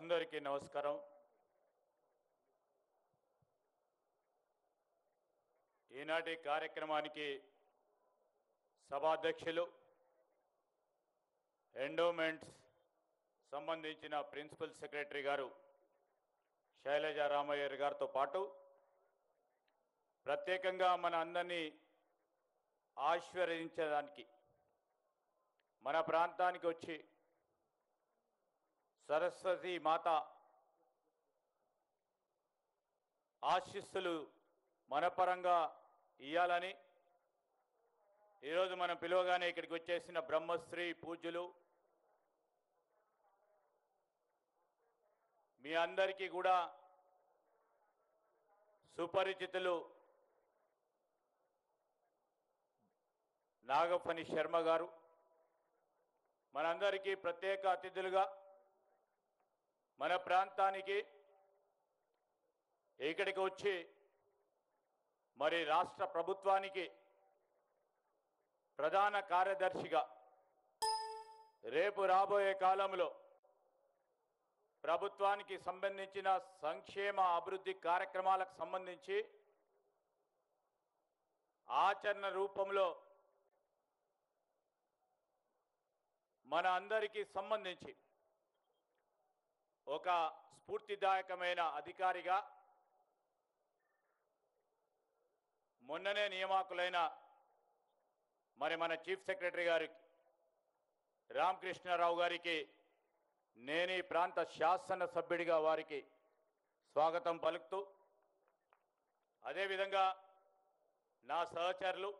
అందరికీ నమస్కారం. ఈనాటి కార్యక్రమానికి సభాధ్యక్షులు, ఎండోమెంట్స్ సంబంధించిన ప్రిన్సిపల్ సెక్రటరీ గారు శైలజ రామయ్య గారితో పాటు ప్రత్యేకంగా మన అందరినీ ఆశీర్వదించడానికి మన ప్రాంతానికి వచ్చి సరస్వతి మాత ఆశీస్సులు మన పరంగా ఇయ్యాలని ఈరోజు మనం పిలువగానే ఇక్కడికి వచ్చేసిన బ్రహ్మశ్రీ పూజ్యులు మీ అందరికీ కూడా సుపరిచితులు నాగఫణి శర్మ గారు మనందరికీ ప్రత్యేక అతిథులుగా మన ప్రాంతానికి ఇక్కడికి వచ్చి మరి రాష్ట్ర ప్రభుత్వానికి ప్రధాన కార్యదర్శిగా రేపు రాబోయే కాలంలో ప్రభుత్వానికి సంబంధించిన సంక్షేమ అభివృద్ధి కార్యక్రమాలకు సంబంధించి ఆచరణ రూపంలో మన అందరికీ సంబంధించి ఒక స్ఫూర్తిదాయకమైన అధికారిగా మొన్ననే నియామకులైన మరి మన చీఫ్ సెక్రటరీ గారికి రామకృష్ణారావు గారికి నేను ఈ ప్రాంత శాసనసభ్యుడిగా వారికి స్వాగతం పలుకుతూ, అదేవిధంగా నా సహచరులు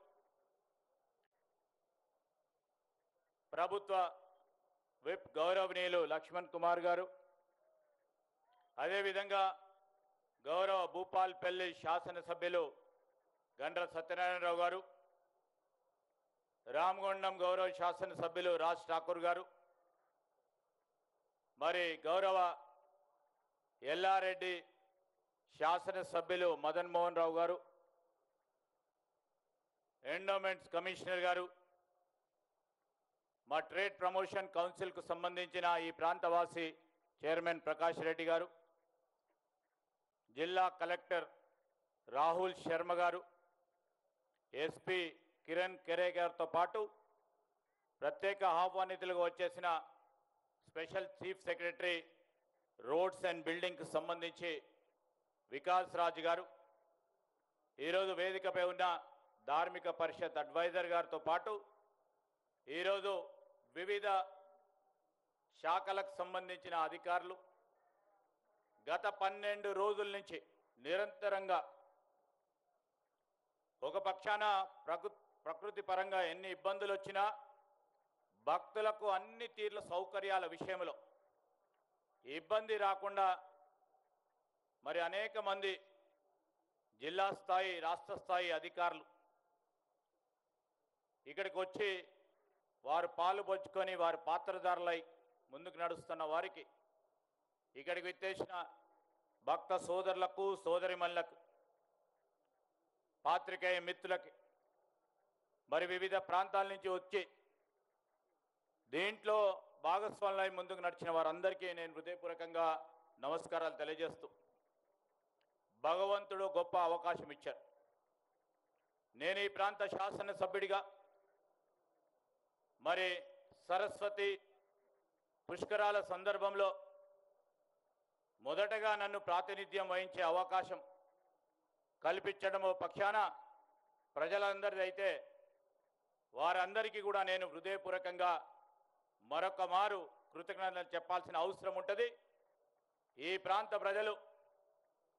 ప్రభుత్వ విప్ గౌరవనీయులు లక్ష్మణ్ కుమార్ గారు, అదేవిధంగా గౌరవ భూపాల్పల్లి శాసనసభ్యులు గండ్ర సత్యనారాయణరావు గారు, రామగుండం గౌరవ శాసనసభ్యులు రాజ్ ఠాకూర్ గారు, మరి గౌరవ ఎల్లారెడ్డి శాసనసభ్యులు మదన్ మోహన్ రావు గారు, ఎండోమెంట్స్ కమిషనర్ గారు, మా ట్రేడ్ ప్రమోషన్ కౌన్సిల్కు సంబంధించిన ఈ ప్రాంతవాసి చైర్మన్ ప్రకాష్ రెడ్డి గారు, జిల్లా కలెక్టర్ రాహుల్ శర్మ గారు, ఎస్పీ కిరణ్ కెరే గారితో పాటు ప్రత్యేక ఆహ్వానితులుగా వచ్చేసిన special chief secretary roads and బిల్డింగ్కి సంబంధించి వికాస్ రాజ్ గారు, ఈరోజు వేదికపై ఉన్న ధార్మిక పరిషత్ అడ్వైజర్ గారితో పాటు ఈరోజు వివిధ శాఖలకు సంబంధించిన అధికారులు గత 12 రోజుల నుంచి నిరంతరంగా ఒక పక్షాన ప్రకృతి పరంగా ఎన్ని ఇబ్బందులు వచ్చినా భక్తులకు అన్ని తీర్ల సౌకర్యాల విషయంలో ఇబ్బంది రాకుండా మరి అనేక మంది జిల్లా స్థాయి రాష్ట్ర స్థాయి అధికారులు ఇక్కడికి వచ్చి వారు పాలు పంచుకొని వారి పాత్రధారులై ముందుకు నడుస్తున్న వారికి, ఇక్కడికి విచ్చేసిన భక్త సోదరులకు సోదరిమణులకు, పాత్రికేయ మిత్రులకి, మరి వివిధ ప్రాంతాల నుంచి వచ్చి దీంట్లో భాగస్వాములై ముందుకు నడిచిన వారందరికీ నేను హృదయపూర్వకంగా నమస్కారాలు తెలియజేస్తూ, భగవంతుడు గొప్ప అవకాశం ఇచ్చారు. నేను ఈ ప్రాంత శాసనసభ్యుడిగా మరి సరస్వతి పుష్కరాల సందర్భంలో మొదటగా నన్ను ప్రాతినిధ్యం వహించే అవకాశం కల్పించడము పక్షాన ప్రజలందరిది అయితే వారందరికీ కూడా నేను హృదయపూర్వకంగా మరొక మారు కృతజ్ఞతలు చెప్పాల్సిన అవసరం ఉంటుంది. ఈ ప్రాంత ప్రజలు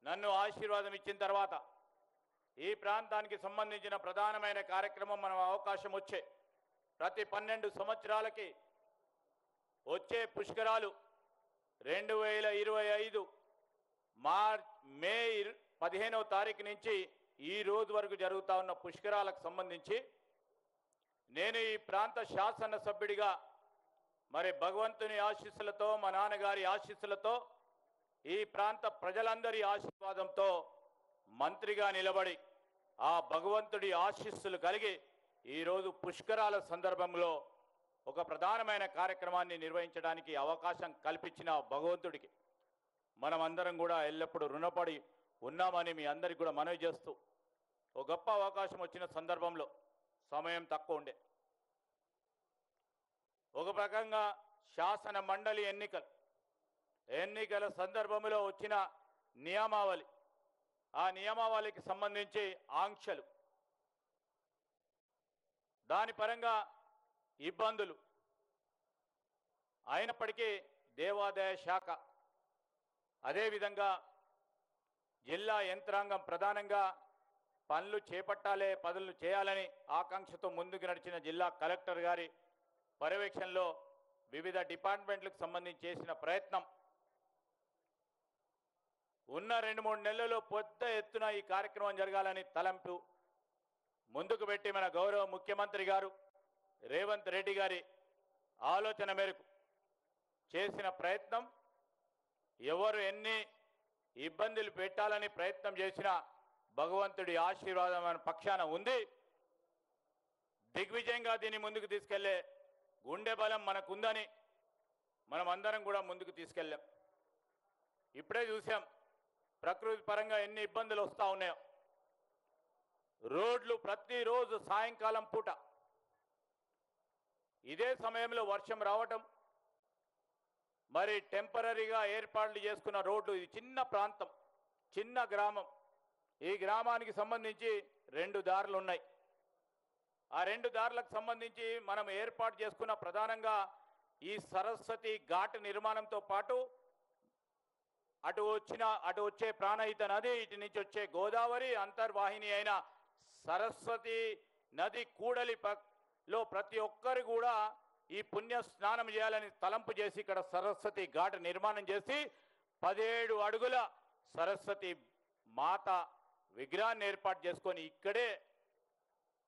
నన్ను ఆశీర్వాదం ఇచ్చిన తర్వాత ఈ ప్రాంతానికి సంబంధించిన ప్రధానమైన కార్యక్రమం మనం అవకాశం వచ్చే ప్రతి 12 సంవత్సరాలకి వచ్చే పుష్కరాలు 2025 మే 15వ తారీఖు నుంచి ఈ రోజు వరకు జరుగుతూ ఉన్న పుష్కరాలకు సంబంధించి నేను ఈ ప్రాంత శాసనసభ్యుడిగా మరి భగవంతుని ఆశీస్సులతో మా నాన్నగారి ఆశీస్సులతో ఈ ప్రాంత ప్రజలందరి ఆశీర్వాదంతో మంత్రిగా నిలబడి ఆ భగవంతుడి ఆశీస్సులు కలిగి ఈరోజు పుష్కరాల సందర్భంలో ఒక ప్రధానమైన కార్యక్రమాన్ని నిర్వహించడానికి అవకాశం కల్పించిన భగవంతుడికి మనమందరం కూడా ఎల్లప్పుడూ రుణపడి ఉన్నామని మీ అందరికీ కూడా మనవి చేస్తూ ఒక గొప్ప అవకాశం వచ్చిన సందర్భంలో సమయం తక్కువ ఉండే ఒక ప్రకంగా శాసన మండలి ఎన్నికల సందర్భంలో వచ్చిన నియమావళి ఆ నియమావళికి సంబంధించి ఆంక్షలు దాని పరంగా ఇబ్బందులు అయినప్పటికీ దేవాదాయ శాఖ అదేవిధంగా జిల్లా యంత్రాంగం ప్రధానంగా పనులు చేపట్టాలే పనులు చేయాలని ఆకాంక్షతో ముందుకు నడిచిన జిల్లా కలెక్టర్ గారి పర్యవేక్షణలో వివిధ డిపార్ట్మెంట్లకు సంబంధించి చేసిన ప్రయత్నం ఉన్న 2-3 నెలల్లో పెద్ద ఎత్తున ఈ కార్యక్రమం జరగాలని తలంపు ముందుకు పెట్టి మన గౌరవ ముఖ్యమంత్రి గారు రేవంత్ రెడ్డి గారి ఆలోచన మేరకు చేసిన ప్రయత్నం ఎవరు ఎన్ని ఇబ్బందులు పెట్టాలని ప్రయత్నం చేసినా భగవంతుడి ఆశీర్వాదం మన పక్షాన ఉంది. దిగ్విజయంగా దీన్ని ముందుకు తీసుకెళ్లే గుండె బలం మనకుందని మనం అందరం కూడా ముందుకు తీసుకెళ్ళాం. ఇప్పుడే చూసాం ప్రకృతి పరంగా ఎన్ని ఇబ్బందులు వస్తూ ఉన్నాయో. రోడ్లు ప్రతిరోజు సాయంకాలం పూట ఇదే సమయంలో వర్షం రావటం, మరి టెంపరీగా ఏర్పాట్లు చేసుకున్న రోడ్లు, ఇది చిన్న ప్రాంతం, చిన్న గ్రామం. ఈ గ్రామానికి సంబంధించి 2 దారులు ఉన్నాయి. ఆ 2 దారులకు సంబంధించి మనం ఏర్పాటు చేసుకున్న ప్రధానంగా ఈ సరస్వతి ఘాట్ నిర్మాణంతో పాటు అటు వచ్చే ప్రాణహిత నది, ఇటు నుంచి వచ్చే గోదావరి అంతర్వాహిని అయిన సరస్వతి నది కూడలిలో ప్రతి ఒక్కరు కూడా ఈ పుణ్య స్నానం చేయాలని తలంపు చేసి ఇక్కడ సరస్వతి ఘాట్ నిర్మాణం చేసి 17 అడుగుల సరస్వతి మాత విగ్రహాన్ని ఏర్పాటు చేసుకొని ఇక్కడే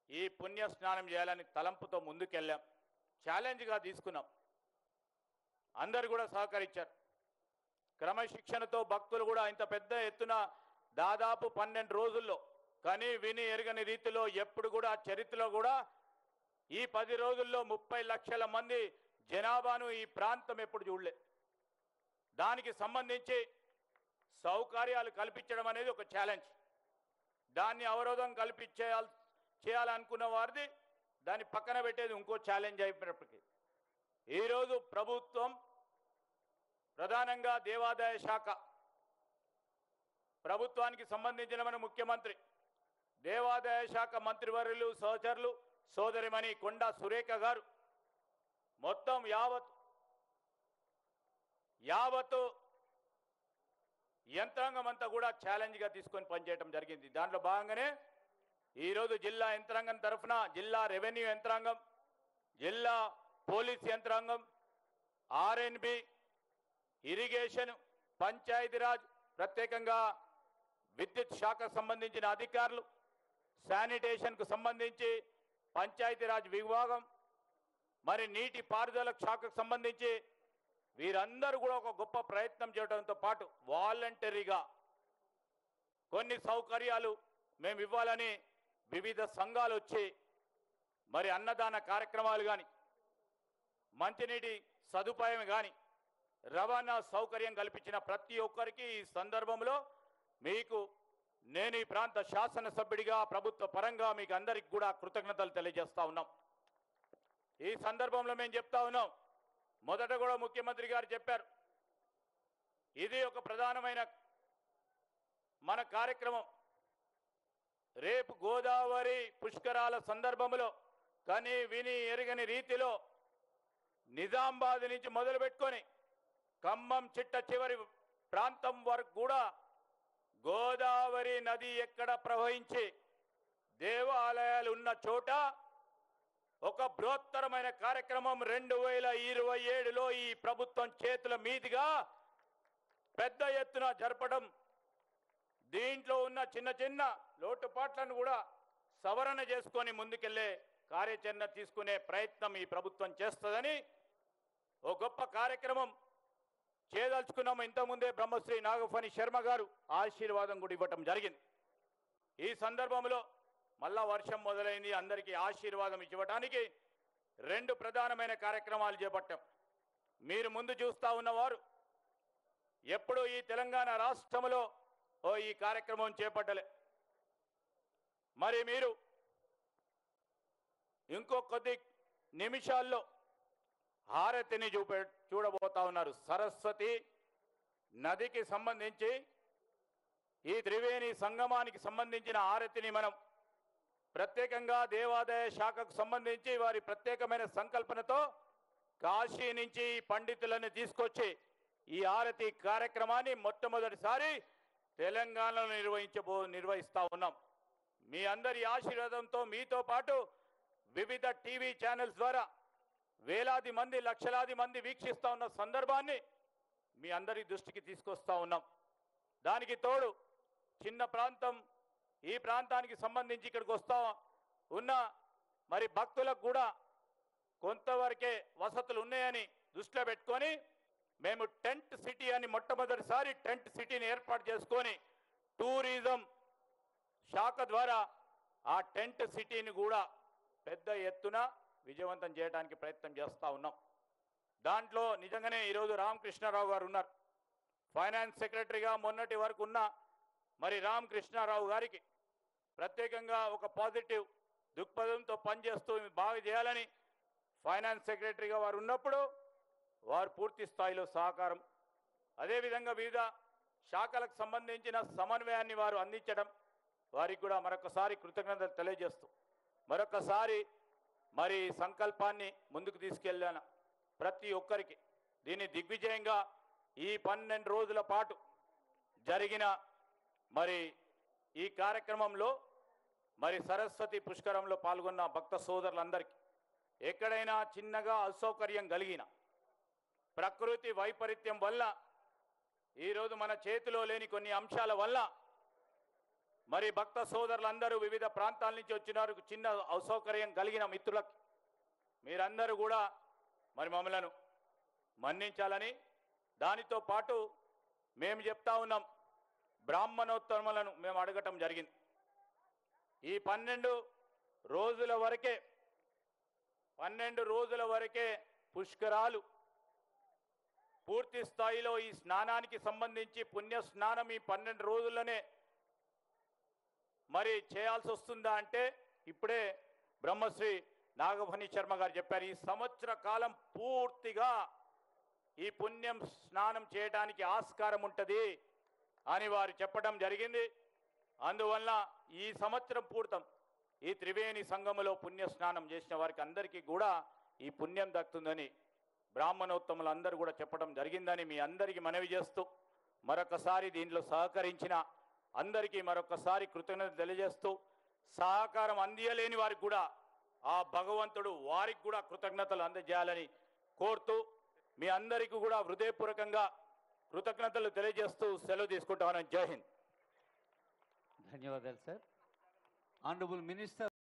ఈ పుణ్య స్నానం చేయాలని తలంపుతో ముందుకెళ్ళాం. ఛాలెంజ్గా తీసుకున్నాం. అందరు కూడా సహకరించారు. క్రమశిక్షణతో భక్తులు కూడా ఇంత పెద్ద ఎత్తున దాదాపు 12 రోజుల్లో కానీ విని ఎరగని రీతిలో ఎప్పుడు కూడా చరిత్రలో కూడా ఈ 10 రోజుల్లో 30 లక్షల మంది జనాభాను ఈ ప్రాంతం ఎప్పుడు చూడలే. దానికి సంబంధించి సౌకర్యాలు కల్పించడం అనేది ఒక ఛాలెంజ్. దాన్ని అవరోధం చేయాలనుకున్న వారిది దాన్ని పక్కన పెట్టేది ఇంకో ఛాలెంజ్ అయిపోయినప్పటికీ ఈరోజు ప్రభుత్వం ప్రధానంగా దేవాదాయ శాఖ ప్రభుత్వానికి సంబంధించిన మన ముఖ్యమంత్రి, దేవాదాయ శాఖ మంత్రివర్యులు, సహచరులు, సోదరిమణి కొండా సురేఖ గారు మొత్తం యావత్తు యంత్రాంగం అంతా కూడా ఛాలెంజ్గా తీసుకొని పనిచేయడం జరిగింది. దాంట్లో భాగంగానే ఈరోజు జిల్లా యంత్రాంగం తరఫున జిల్లా రెవెన్యూ యంత్రాంగం, జిల్లా పోలీస్ యంత్రాంగం, ఆర్ఎన్బి, ఇరిగేషన్, పంచాయతీరాజ్, ప్రత్యేకంగా విద్యుత్ శాఖకు సంబంధించిన అధికారులు, శానిటేషన్కు సంబంధించి పంచాయతీరాజ్ విభాగం, మరి నీటి పారుదల శాఖకు సంబంధించి వీరందరూ కూడా ఒక గొప్ప ప్రయత్నం చేయడంతో పాటు వాలంటరీగా కొన్ని సౌకర్యాలు మేము ఇవ్వాలని వివిధ సంఘాలు వచ్చి మరి అన్నదాన కార్యక్రమాలు కానీ, మంచినీటి సదుపాయం కానీ, రవాణా సౌకర్యం కల్పించిన ప్రతి ఒక్కరికి ఈ సందర్భంలో మీకు నేను ఈ ప్రాంత శాసనసభ్యుడిగా ప్రభుత్వ పరంగా మీకు అందరికి కూడా కృతజ్ఞతలు తెలియజేస్తా ఉన్నాం. ఈ సందర్భంలో మేము చెప్తా ఉన్నాం, మొదట కూడా ముఖ్యమంత్రి గారు చెప్పారు, ఇది ఒక ప్రధానమైన మన కార్యక్రమం. రేపు గోదావరి పుష్కరాల సందర్భంలో కని విని ఎరగని రీతిలో నిజామాబాద్ నుంచి మొదలు పెట్టుకొని ఖమ్మం చిట్ట చివరి ప్రాంతం వరకు కూడా గోదావరి నది ఎక్కడ ప్రవహించి దేవాలయాలు ఉన్న చోట ఒక బృహత్తరమైన కార్యక్రమం 2027లో ఈ ప్రభుత్వం చేతుల మీదుగా పెద్ద ఎత్తున జరపడం, దీంట్లో ఉన్న చిన్న చిన్న లోటుపాట్లను కూడా సవరణ చేసుకొని ముందుకెళ్లే కార్యాచరణ తీసుకునే ప్రయత్నం ఈ ప్రభుత్వం చేస్తుందని ఒక గొప్ప కార్యక్రమం చేయదలుచుకున్నాము. ఇంతకుముందే బ్రహ్మశ్రీ నాగఫణి శర్మ గారు ఆశీర్వాదం కూడా ఇవ్వటం జరిగింది. ఈ సందర్భంలో మళ్ళా వర్షం మొదలైంది. అందరికీ ఆశీర్వాదం ఇవ్వడానికి 2 ప్రధానమైన కార్యక్రమాలు చేపట్టాం. మీరు ముందు చూస్తూ ఉన్నవారు ఎప్పుడు ఈ తెలంగాణ రాష్ట్రంలో ఈ కార్యక్రమం చేపట్టలే. మరి మీరు ఇంకో కొద్ది నిమిషాల్లో హారతిని చూడబోతా ఉన్నారు. సరస్వతి నదికి సంబంధించి ఈ త్రివేణి సంగమానికి సంబంధించిన హారతిని మనం ప్రత్యేకంగా దేవాదాయ శాఖకు సంబంధించి వారి ప్రత్యేకమైన సంకల్పనతో కాశీ నుంచి పండితులను తీసుకొచ్చి ఈ హారతి కార్యక్రమాన్ని మొట్టమొదటిసారి తెలంగాణలో నిర్వహిస్తా ఉన్నాం. మీ అందరి ఆశీర్వాదంతో మీతో పాటు వివిధ టీవీ ఛానల్స్ ద్వారా వేలాది మంది లక్షలాది మంది వీక్షిస్తా ఉన్న సందర్భాన్ని మీ అందరి దృష్టికి తీసుకొస్తా ఉన్నాం. దానికి తోడు చిన్న ప్రాంతం, ఈ ప్రాంతానికి సంబంధించి ఇక్కడికి వస్తా ఉన్న మరి భక్తులకు కూడా కొంతవరకే వసతులు ఉన్నాయని దృష్టిలో పెట్టుకొని మేము టెంట్ సిటీ అని మొట్టమొదటిసారి టెంట్ సిటీని ఏర్పాటు చేసుకొని టూరిజం శాఖ ద్వారా ఆ టెంట్ సిటీని కూడా పెద్ద ఎత్తున విజయవంతం చేయడానికి ప్రయత్నం చేస్తూ ఉన్నాం. దాంట్లో నిజంగానే ఈరోజు రామకృష్ణారావు గారు ఉన్నారు. ఫైనాన్స్ సెక్రటరీగా మొన్నటి వరకు ఉన్న మరి రామకృష్ణారావు గారికి ప్రత్యేకంగా ఒక పాజిటివ్ దృక్పథంతో పనిచేస్తూ బాగా చేయాలని ఫైనాన్స్ సెక్రటరీగా వారు ఉన్నప్పుడు వారు పూర్తి స్థాయిలో సహకారం, అదేవిధంగా వివిధ శాఖలకు సంబంధించిన సమన్వయాన్ని వారు అందించడం, వారికి కూడా మరొకసారి కృతజ్ఞతలు తెలియజేస్తూ మరొకసారి మరి సంకల్పాన్ని ముందుకు తీసుకెళ్ళాను. ప్రతి ఒక్కరికి దీన్ని దిగ్విజయంగా ఈ 12 రోజుల పాటు జరిగిన మరి ఈ కార్యక్రమంలో మరి సరస్వతి పుష్కరంలో పాల్గొన్న భక్త సోదరులందరికీ ఎక్కడైనా చిన్నగా అసౌకర్యం కలిగిన ప్రకృతి వైపరీత్యం వల్ల ఈరోజు మన చేతిలో లేని కొన్ని అంశాల వల్ల మరి భక్త సోదరులందరూ వివిధ ప్రాంతాల నుంచి వచ్చినారు. చిన్న అసౌకర్యం కలిగిన మిత్రులకు మీరందరూ కూడా మరి మమ్మలను మన్నించాలని, దానితో పాటు మేము చెప్తా ఉన్నాం, బ్రాహ్మణోత్తములను మేము అడగటం జరిగింది. ఈ 12 రోజుల వరకే పుష్కరాలు పూర్తి స్థాయిలో ఈ స్నానానికి సంబంధించి పుణ్య స్నానం ఈ 12 రోజుల్లోనే మరి చేయాల్సి వస్తుందా అంటే ఇప్పుడే బ్రహ్మశ్రీ నాగభని శర్మ గారు చెప్పారు, ఈ సంవత్సర కాలం పూర్తిగా ఈ పుణ్యం స్నానం చేయడానికి ఆస్కారం ఉంటుంది అని వారు చెప్పడం జరిగింది. అందువల్ల ఈ సంవత్సరం పూర్తం ఈ త్రివేణి సంగములో పుణ్య స్నానం చేసిన వారికి అందరికీ కూడా ఈ పుణ్యం దక్కుతుందని బ్రాహ్మణోత్తములు అందరూ కూడా చెప్పడం జరిగిందని మీ అందరికీ మనవి చేస్తూ మరొకసారి దీనిలో సహకరించిన అందరికీ మరొకసారి కృతజ్ఞతలు తెలియజేస్తూ సహకారం అందియలేని వారికి కూడా ఆ భగవంతుడు వారికి కూడా కృతజ్ఞతలు అందజేయాలని కోరుతూ మీ అందరికీ కూడా హృదయపూర్వకంగా కృతజ్ఞతలు తెలియజేస్తూ సెలవు తీసుకుంటామని. జై హింద్. ధన్యవాదాలు సార్. Honourable minister.